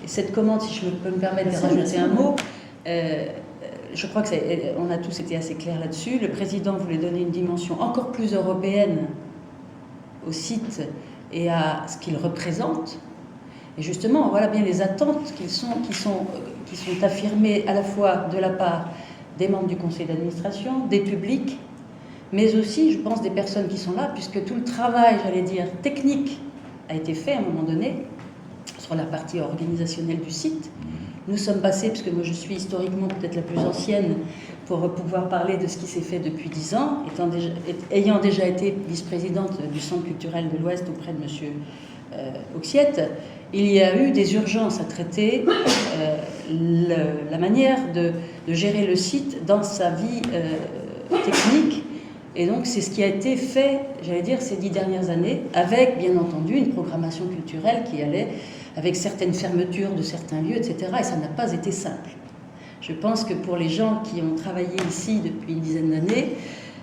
Et cette commande, si je peux me permettre de rajouter un mot, je crois qu'on a tous été assez clairs là-dessus. Le président voulait donner une dimension encore plus européenne au site et à ce qu'il représente. Et justement, voilà bien les attentes qui sont affirmées à la fois de la part des membres du conseil d'administration, des publics, mais aussi, je pense, des personnes qui sont là, puisque tout le travail, j'allais dire, technique a été fait à un moment donné sur la partie organisationnelle du site. Nous sommes passés, puisque moi je suis historiquement peut-être la plus ancienne pour pouvoir parler de ce qui s'est fait depuis 10 ans, ayant déjà été vice-présidente du Centre culturel de l'Ouest auprès de M. Auxiette, il y a eu des urgences à traiter, la manière de gérer le site dans sa vie technique. Et donc c'est ce qui a été fait, j'allais dire, ces 10 dernières années, avec bien entendu une programmation culturelle qui allait avec certaines fermetures de certains lieux, etc. Et ça n'a pas été simple. Je pense que pour les gens qui ont travaillé ici depuis une dizaine d'années,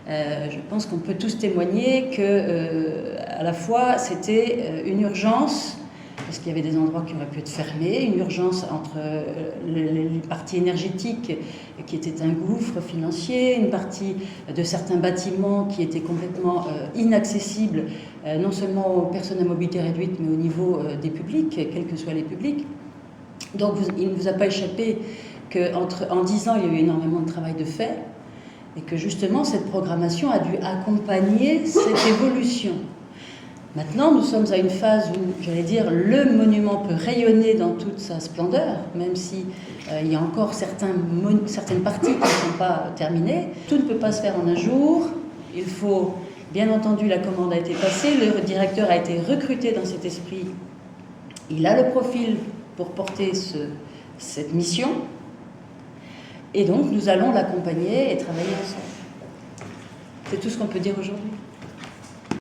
je pense qu'on peut tous témoigner que, à la fois, c'était une urgence, parce qu'il y avait des endroits qui auraient pu être fermés, une urgence entre les parties énergétiques qui étaient un gouffre financier, une partie de certains bâtiments qui étaient complètement inaccessibles, non seulement aux personnes à mobilité réduite, mais au niveau des publics, quels que soient les publics. Donc il ne vous a pas échappé qu'en 10 ans, il y a eu énormément de travail de fait, et que justement cette programmation a dû accompagner cette évolution. Maintenant, nous sommes à une phase où, j'allais dire, le monument peut rayonner dans toute sa splendeur, même si il y a encore certaines parties qui ne sont pas terminées. Tout ne peut pas se faire en un jour. Il faut, bien entendu, la commande a été passée, le directeur a été recruté dans cet esprit. Il a le profil pour porter cette mission. Et donc, nous allons l'accompagner et travailler ensemble. C'est tout ce qu'on peut dire aujourd'hui.